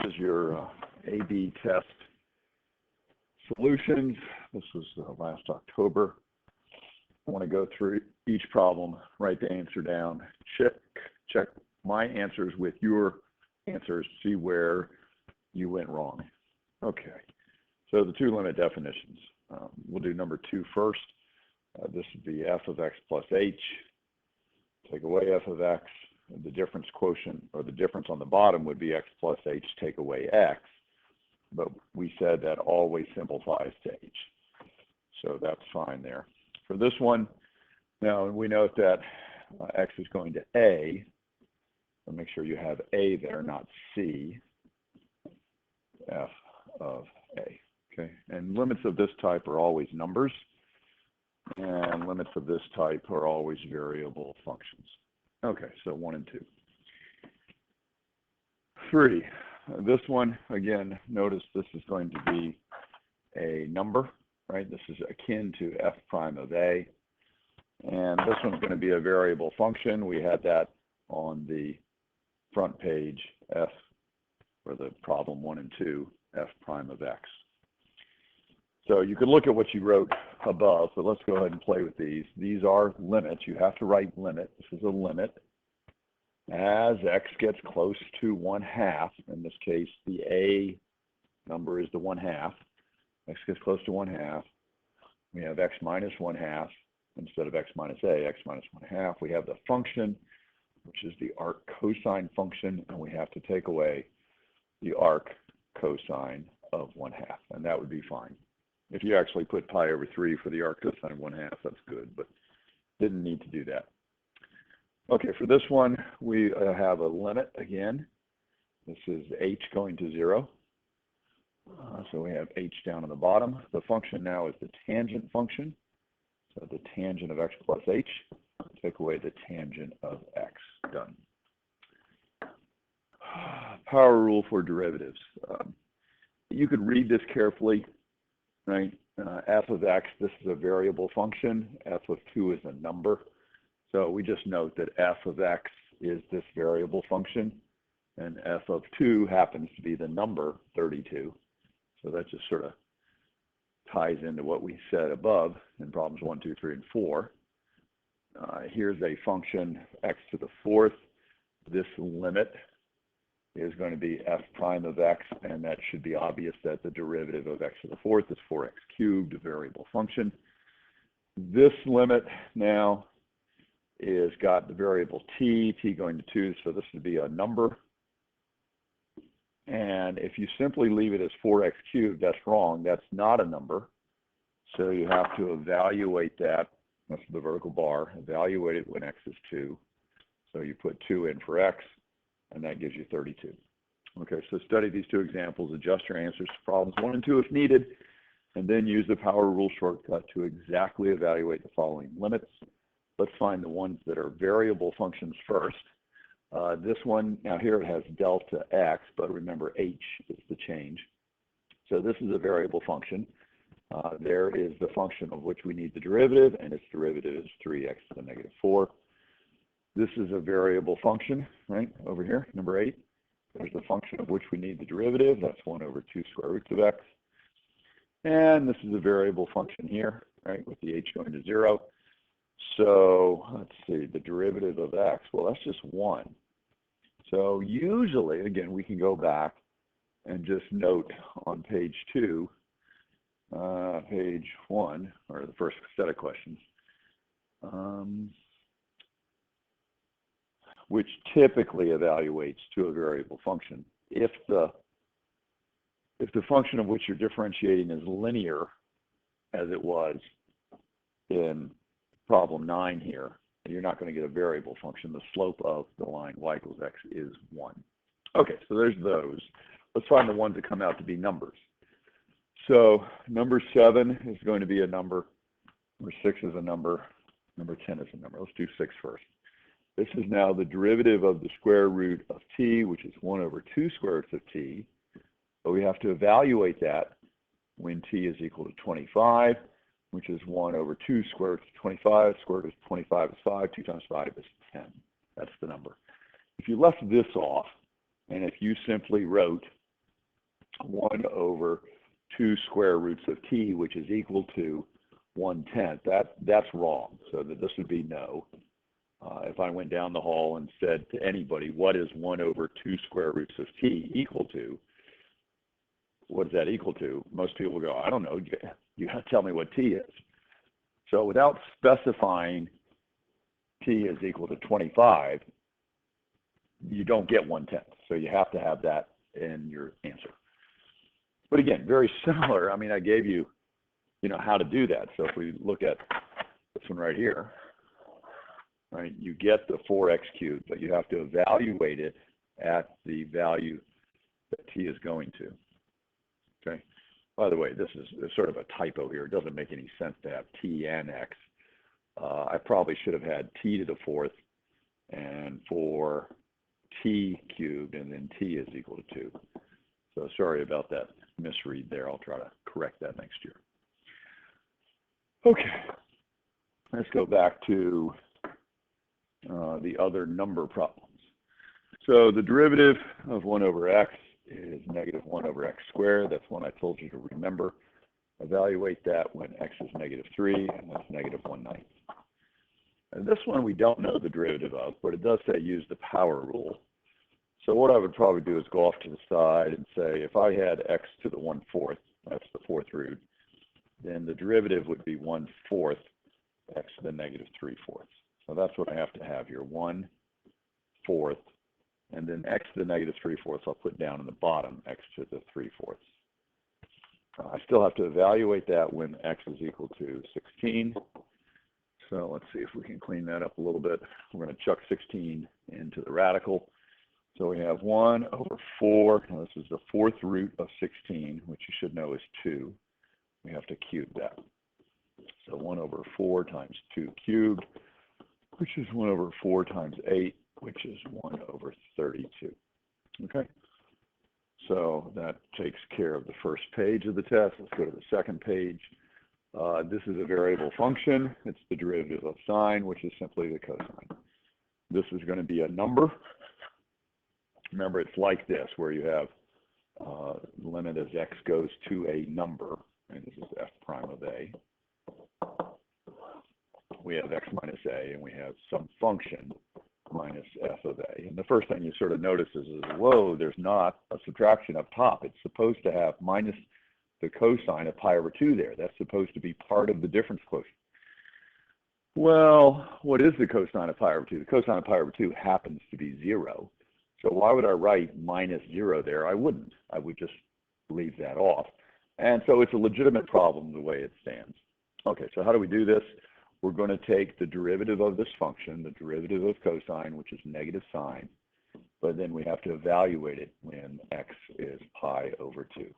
This is your A/B test solutions. This was last October. I want to go through each problem, write the answer down, check my answers with your answers, see where you went wrong. Okay, so the two limit definitions. We'll do number 2 first. This would be f of x plus h. Take away f of x. The difference quotient, or the difference on the bottom, would be x plus h, take away x. But we said that always simplifies to h. So that's fine there. For this one, now we note that x is going to a. So make sure you have a there, not c. F of a. Okay, and limits of this type are always numbers, and limits of this type are always variable functions. Okay, so 1 and 2. 3. This one, again, notice this is going to be a number, right? This is akin to f prime of a. And this one's going to be a variable function. We had that on the front page, f, for the problem 1 and 2, f prime of x. So you could look at what you wrote above, but let's go ahead and play with these. These are limits. You have to write limit. This is a limit. As x gets close to 1/2, in this case, the a number is the 1/2. X gets close to 1/2. We have x minus 1/2 instead of x minus a, x minus 1/2. We have the function, which is the arc cosine function, and we have to take away the arc cosine of 1/2, and that would be fine. If you actually put pi over 3 for the arc cosine of 1/2, that's good, but didn't need to do that. Okay, for this one, we have a limit again. This is h going to 0. So we have h down on the bottom. The function now is the tangent function. So the tangent of x plus h. Take away the tangent of x. Done. Power rule for derivatives. You could read this carefully, right? F of x, this is a variable function. F of 2 is a number. So we just note that f of x is this variable function, and f of 2 happens to be the number 32. So that just sort of ties into what we said above in problems 1, 2, 3, and 4. Here's a function x to the 4th. This limit is going to be f prime of x, and that should be obvious that the derivative of x to the 4th is 4x cubed, a variable function. This limit now is got the variable t going to 2, so this would be a number. And if you simply leave it as 4x cubed, that's wrong. That's not a number. So you have to evaluate that. That's the vertical bar. Evaluate it when x is 2. So you put 2 in for x, and that gives you 32. Okay, so study these two examples, adjust your answers to problems 1 and 2 if needed, and then use the power rule shortcut to exactly evaluate the following limits. Let's find the ones that are variable functions first. This one, now here it has delta x, but remember h is the change. So this is a variable function. There is the function of which we need the derivative, and its derivative is 3x to the negative 4. This is a variable function, right, over here, number 8. There's the function of which we need the derivative. That's 1 over 2 square roots of x. And this is a variable function here, right, with the h going to 0. So let's see, the derivative of x, well, that's just 1. So usually, again, we can go back and just note on page 2, page 1, or the first set of questions, which typically evaluates to a variable function. If the function of which you're differentiating is linear, as it was in problem 9 here, you're not going to get a variable function. The slope of the line y equals x is 1. Okay, so there's those. Let's find the ones that come out to be numbers. So number 7 is going to be a number. Number 6 is a number. Number 10 is a number. Let's do 6 first. This is now the derivative of the square root of t, which is 1 over 2 square roots of t. But we have to evaluate that when t is equal to 25, which is 1 over 2 square root of 25. Square root of 25 is 5. 2 times 5 is 10. That's the number. If you left this off, and if you simply wrote 1 over 2 square roots of t, which is equal to 1/10. That's wrong. So that this would be no. If I went down the hall and said to anybody, what is 1 over 2 square roots of t equal to? What is that equal to? Most people will go, I don't know. You have to tell me what t is. So without specifying t is equal to 25, you don't get 1/10. So you have to have that in your answer. But again, very similar. I mean, I gave you, how to do that. So if we look at this one right here, right, you get the 4x cubed, but you have to evaluate it at the value that t is going to. Okay. By the way, this is sort of a typo here. It doesn't make any sense to have t and x. I probably should have had t to the 4th and for t cubed, and then t is equal to 2. So sorry about that misread there. I'll try to correct that next year. Okay, let's go back to the other number problems. So the derivative of 1 over x is negative 1 over x squared. That's one I told you to remember. Evaluate that when x is negative 3, and that's negative 1/9. And this one we don't know the derivative of, but it does say use the power rule. So what I would probably do is go off to the side and say if I had x to the 1/4, that's the 4th root, then the derivative would be 1/4 x to the negative 3/4. So that's what I have to have here, 1/4, and then x to the negative 3/4 I'll put down in the bottom, x to the 3/4. I still have to evaluate that when x is equal to 16. So let's see if we can clean that up a little bit. We're going to chuck 16 into the radical. So we have 1 over 4. Now this is the 4th root of 16, which you should know is 2. We have to cube that. So 1 over 4 times 2 cubed, which is 1 over 4 times 8, which is 1 over 32. Okay? So that takes care of the first page of the test. Let's go to the second page. This is a variable function. It's the derivative of sine, which is simply the cosine. This is going to be a number. Remember, it's like this, where you have limit as x goes to a number, and this is f prime of a. We have x minus a, and we have some function minus f of a. And the first thing you sort of notice is whoa, there's not a subtraction up top. It's supposed to have minus the cosine of pi over 2 there. That's supposed to be part of the difference quotient. Well, what is the cosine of pi over 2? The cosine of pi over 2 happens to be 0. So why would I write minus 0 there? I wouldn't. I would just leave that off. And so it's a legitimate problem the way it stands. Okay, so how do we do this? We're going to take the derivative of this function, the derivative of cosine, which is negative sine, but then we have to evaluate it when x is pi over 2.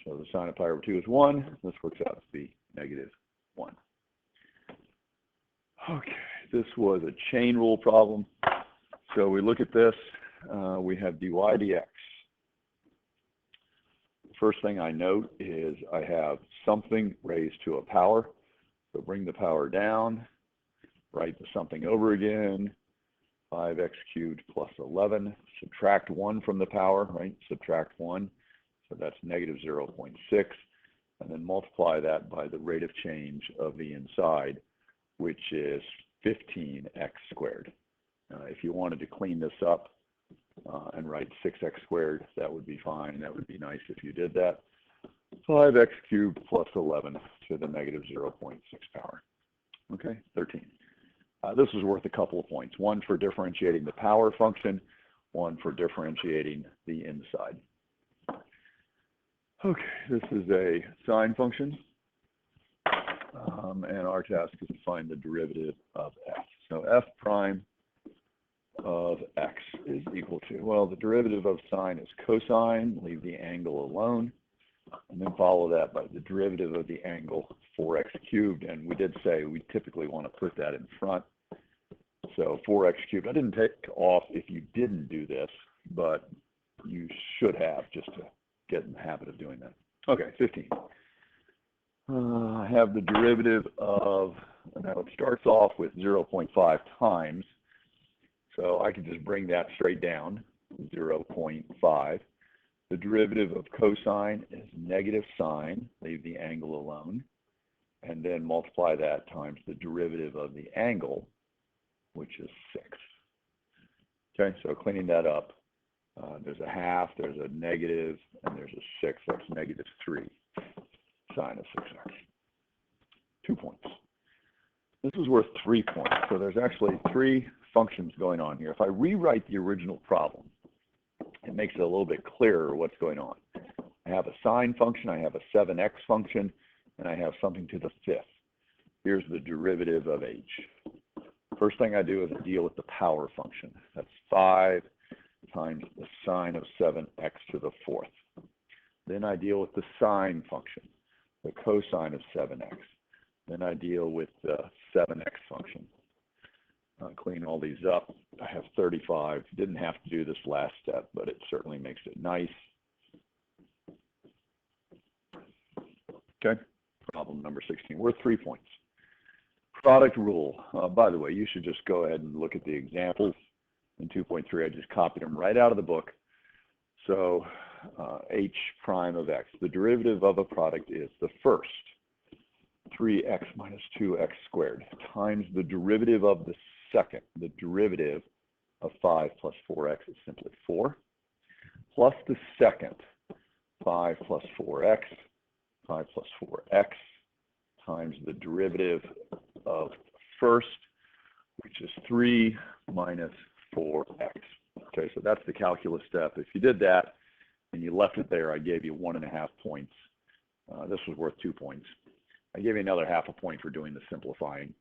So the sine of pi over 2 is 1. This works out to be negative 1. Okay, this was a chain rule problem. So we look at this. We have dy dx. First thing I note is I have something raised to a power. So bring the power down, write the something over again, 5x cubed plus 11, subtract 1 from the power, right? Subtract 1, so that's negative 0.6, and then multiply that by the rate of change of the inside, which is 15x squared. If you wanted to clean this up and write 6x squared, that would be fine. That would be nice if you did that. 5x cubed plus 11 to the negative 0.6 power. Okay, 13. This is worth a couple of points. One for differentiating the power function, one for differentiating the inside. Okay, this is a sine function. And our task is to find the derivative of f. So f prime of x is equal to, well, the derivative of sine is cosine, leave the angle alone, and then follow that by the derivative of the angle 4x cubed. And we did say we typically want to put that in front. So 4x cubed, I didn't take off if you didn't do this, but you should have just to get in the habit of doing that. Okay, 15. I have the derivative of, now it starts off with 0.5 times. So I can just bring that straight down, 0.5. The derivative of cosine is negative sine, leave the angle alone, and then multiply that times the derivative of the angle, which is 6. Okay, so cleaning that up, there's a half, there's a negative, and there's a 6. That's negative 3 sine of 6x. 2 points. This is worth 3 points. So there's actually 3 functions going on here. If I rewrite the original problem, it makes it a little bit clearer what's going on. I have a sine function, I have a 7x function, and I have something to the 5th. Here's the derivative of h. First thing I do is I deal with the power function. That's 5 times the sine of 7x to the 4th. Then I deal with the sine function, the cosine of 7x. Then I deal with the 7x function. Clean all these up. I have 35. Didn't have to do this last step, but it certainly makes it nice. Okay, problem number 16. Worth 3 points. Product rule. By the way, you should just go ahead and look at the examples in 2.3. I just copied them right out of the book. So h prime of x. The derivative of a product is the first, 3x minus 2x squared, times the derivative of the second. The derivative of 5 plus 4x is simply 4, plus the second, 5 plus 4x, 5 plus 4x, times the derivative of first, which is 3 minus 4x. Okay, so that's the calculus step. If you did that and you left it there, I gave you 1.5 points. This was worth 2 points. I gave you another half a point for doing the simplifying.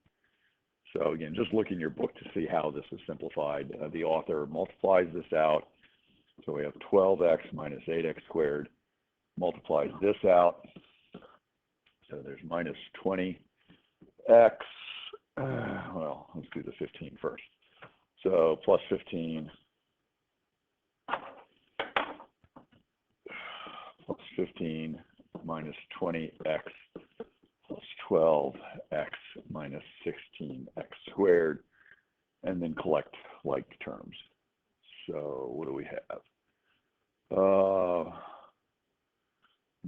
So again, just look in your book to see how this is simplified. The author multiplies this out. So we have 12x minus 8x squared, multiplies this out. So there's minus 20x. Well, let's do the 15 first. So plus 15 plus 15 minus 20x plus 12x minus 16x squared, and then collect like terms. So what do we have?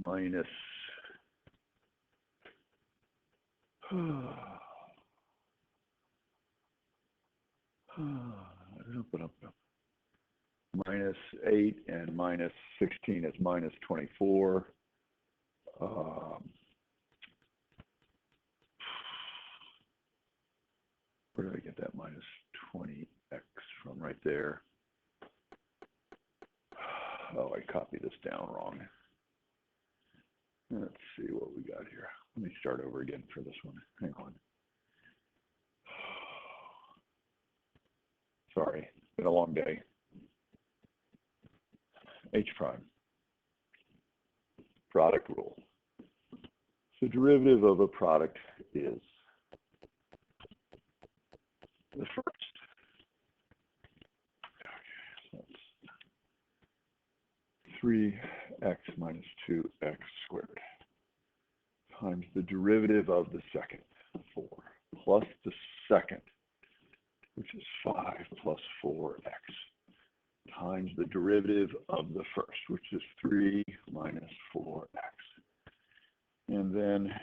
Minus minus 8 and minus 16 is minus 24. Where did I get that minus 20x from right there? Oh, I copied this down wrong. Let's see what we got here. Let me start over again for this one. Hang on. Sorry, it's been a long day. H prime. Product rule. So derivative of a product is the first. Okay, so that's 3x minus 2x squared times the derivative of the second, 4, plus the second, which is 5 plus 4x, times the derivative of the first, which is 3 minus 4x. And then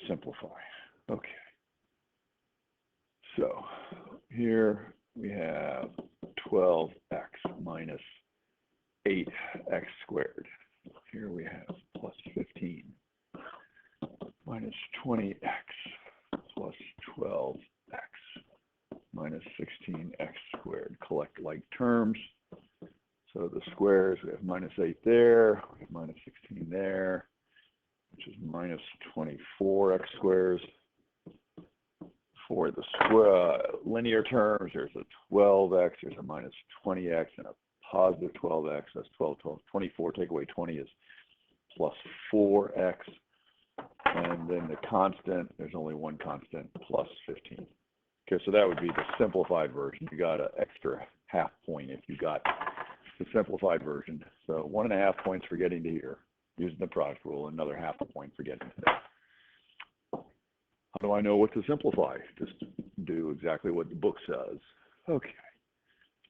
simplify. Okay. So here we have 12x minus 8x squared. Here we have plus 15 minus 20x plus 12x minus 16x squared. Collect like terms. So the squares, we have minus 8 there, we have minus 16 there, which is minus 24x squares. For the linear terms, there's a 12x, there's a minus 20x, and a positive 12x. That's 12, 12, 24. Take away 20 is plus 4x. And then the constant, there's only one constant, plus 15. Okay, so that would be the simplified version. You got an extra half point if you got the simplified version. So 1.5 points for getting to here, using the product rule, another half a point for getting to there. How do I know what to simplify? Just do exactly what the book says. Okay.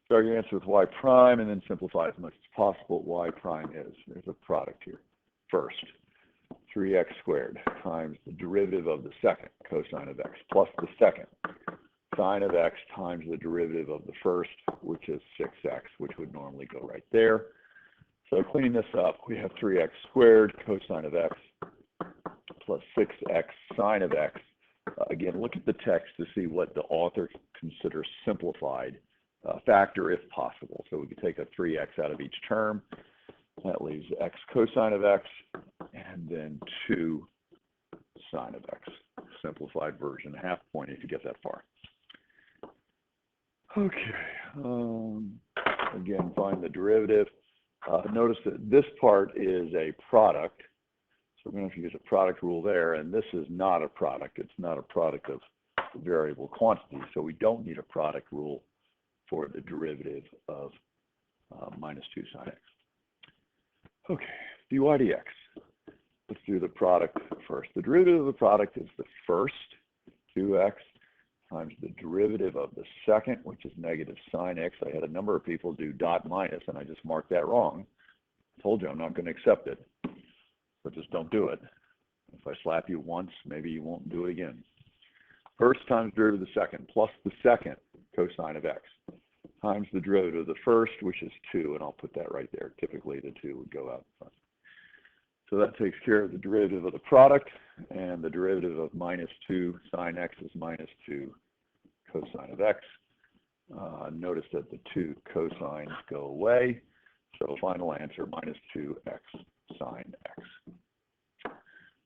Start your answer with y prime and then simplify as much as possible what y prime is. There's a product here. First, 3x squared times the derivative of the second cosine of x plus the second sine of x times the derivative of the first, which is 6x, which would normally go right there. So cleaning this up, we have 3x squared cosine of x plus 6x sine of x. Again, look at the text to see what the author considers simplified factor if possible. So we could take a 3x out of each term. That leaves x cosine of x and then 2 sine of x. Simplified version, half point if you get that far. Okay, again, find the derivative. Notice that this part is a product. So we're going to have to use a product rule there, and this is not a product. It's not a product of variable quantity, so we don't need a product rule for the derivative of minus 2 sine x. Okay, dy dx. Let's do the product first. The derivative of the product is the first 2x times the derivative of the second, which is negative sine x. I had a number of people do dot minus, and I just marked that wrong. I told you I'm not going to accept it, so just don't do it. If I slap you once, maybe you won't do it again. First times derivative of the second plus the second cosine of x times the derivative of the first, which is 2, and I'll put that right there. Typically, the 2 would go out front. So that takes care of the derivative of the product, and the derivative of minus 2 sine x is minus 2 cosine of x. Notice that the 2 cosines go away, so final answer, minus 2x sine x.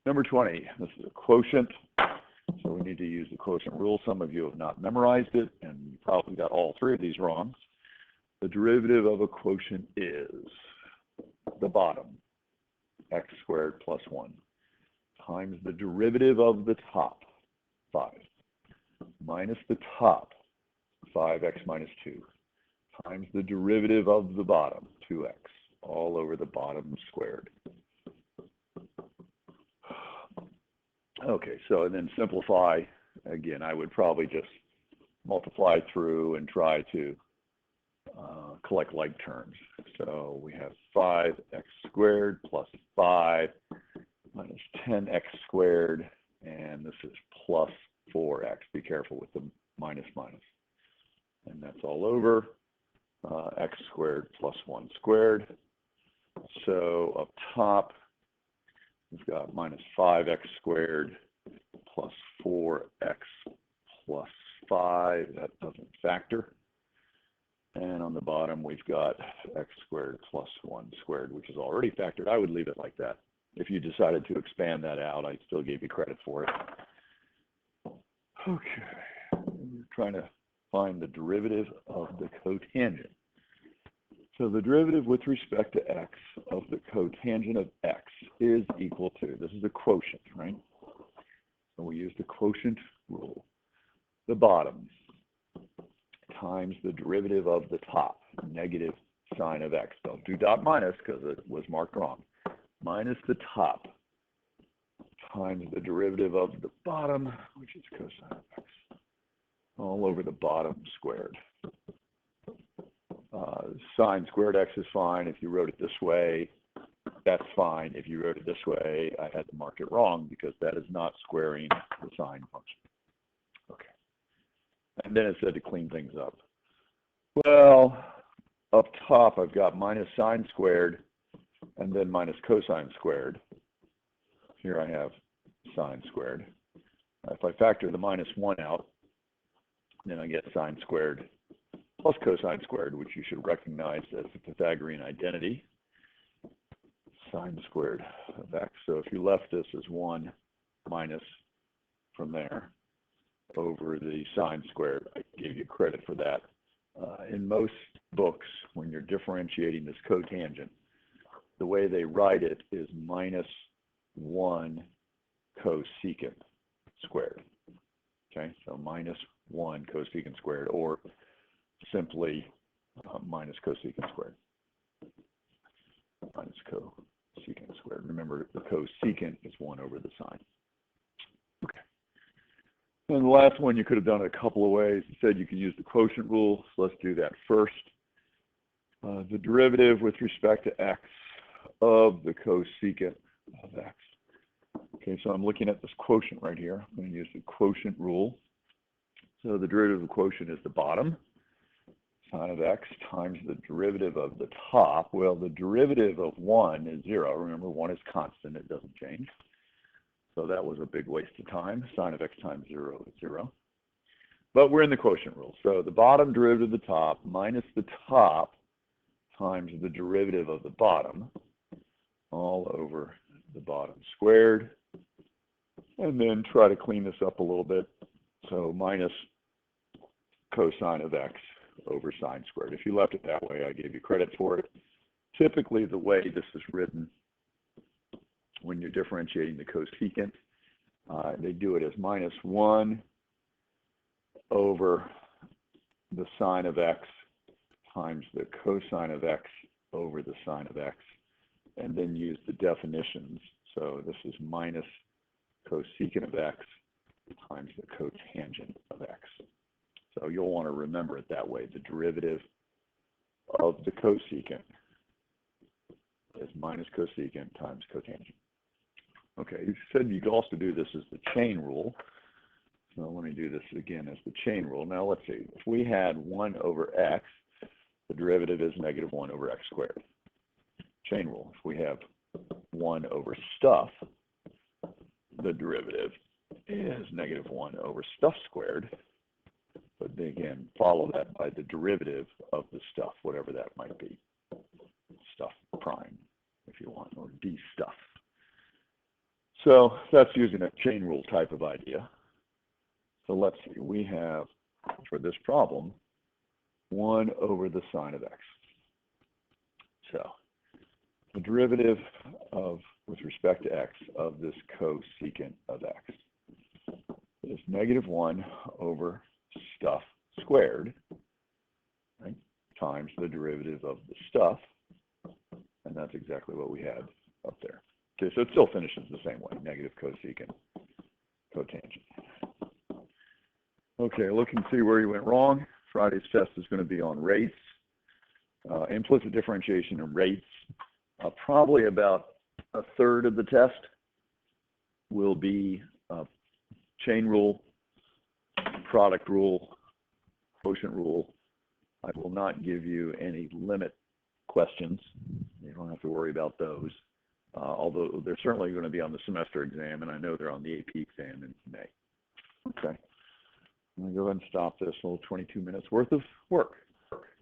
Number 20, this is a quotient, so we need to use the quotient rule. Some of you have not memorized it, and you probably got all 3 of these wrong. The derivative of a quotient is the bottom, x squared plus 1, times the derivative of the top, 5, minus the top, 5x minus 2, times the derivative of the bottom, 2x, all over the bottom squared. Okay, so and then simplify. Again, I would probably just multiply through and try to collect like terms. So we have 5x squared plus 5 minus 10x squared, and this is plus 4x. Be careful with the minus minus. And that's all over x squared plus 1 squared. So up top, we've got minus 5x squared plus 4x plus 5. That doesn't factor. And on the bottom, we've got x squared plus 1 squared, which is already factored. I would leave it like that. If you decided to expand that out, I still gave you credit for it. Okay. We're trying to find the derivative of the cotangent. So the derivative with respect to x of the cotangent of x is equal to, this is a quotient, right? So we use the quotient rule. The bottom times the derivative of the top, negative sine of x. Don't do dot minus because it was marked wrong. Minus the top times the derivative of the bottom, which is cosine of x, all over the bottom squared. Sine squared x is fine. If you wrote it this way, that's fine. If you wrote it this way, I had to mark it wrong because that is not squaring the sine function. Okay. And then it said to clean things up. Well, up top, I've got minus sine squared and then minus cosine squared. Here I have sine squared. If I factor the minus 1 out, then I get sine squared plus cosine squared, which you should recognize as the Pythagorean identity, sine squared of x. So if you left this as 1 minus from there over the sine squared, I gave you credit for that. In most books, when you're differentiating this cotangent, the way they write it is minus 1 cosecant squared. Okay, so minus 1 cosecant squared, or simply minus cosecant squared. Minus cosecant squared. Remember, the cosecant is 1 over the sine. Okay. And the last one, you could have done it a couple of ways. It said you could use the quotient rule, so let's do that first. The derivative with respect to x of the cosecant of x. Okay, so I'm looking at this quotient right here. I'm going to use the quotient rule. So the derivative of the quotient is the bottom, sine of x, times the derivative of the top. Well, the derivative of 1 is 0. Remember, 1 is constant. It doesn't change. So that was a big waste of time. Sine of x times 0 is 0. But we're in the quotient rule. So the bottom derivative of the top minus the top times the derivative of the bottom all over the bottom squared. And then try to clean this up a little bit. So minus cosine of x over sine squared. If you left it that way, I gave you credit for it. Typically, the way this is written when you're differentiating the cosecant, they do it as minus 1 over the sine of x times the cosine of x over the sine of x, and then use the definitions. So this is minus cosecant of x times the cotangent of x. So you'll want to remember it that way. The derivative of the cosecant is minus cosecant times cotangent. Okay, you said you could also do this as the chain rule. So let me do this again as the chain rule. Now let's see. If we had 1 over x, the derivative is negative 1 over x squared. Chain rule. If we have 1 over stuff, the derivative is negative 1 over stuff squared. But then again, follow that by the derivative of the stuff, whatever that might be. Stuff prime, if you want, or d stuff. So that's using a chain rule type of idea. So let's see, we have, for this problem, 1 over the sine of x. So the derivative of, with respect to x, of this cosecant of x is negative 1 over stuff squared, right, times the derivative of the stuff, and that's exactly what we had up there. Okay, so it still finishes the same way, negative cosecant, cotangent. Okay, look and see where you went wrong. Friday's test is going to be on rates, implicit differentiation and rates. Probably about a third of the test will be chain rule, product rule, quotient rule. I will not give you any limit questions. You don't have to worry about those, although they're certainly going to be on the semester exam, and I know they're on the AP exam in May. Okay. I'm going to go ahead and stop this little 22 minutes worth of work.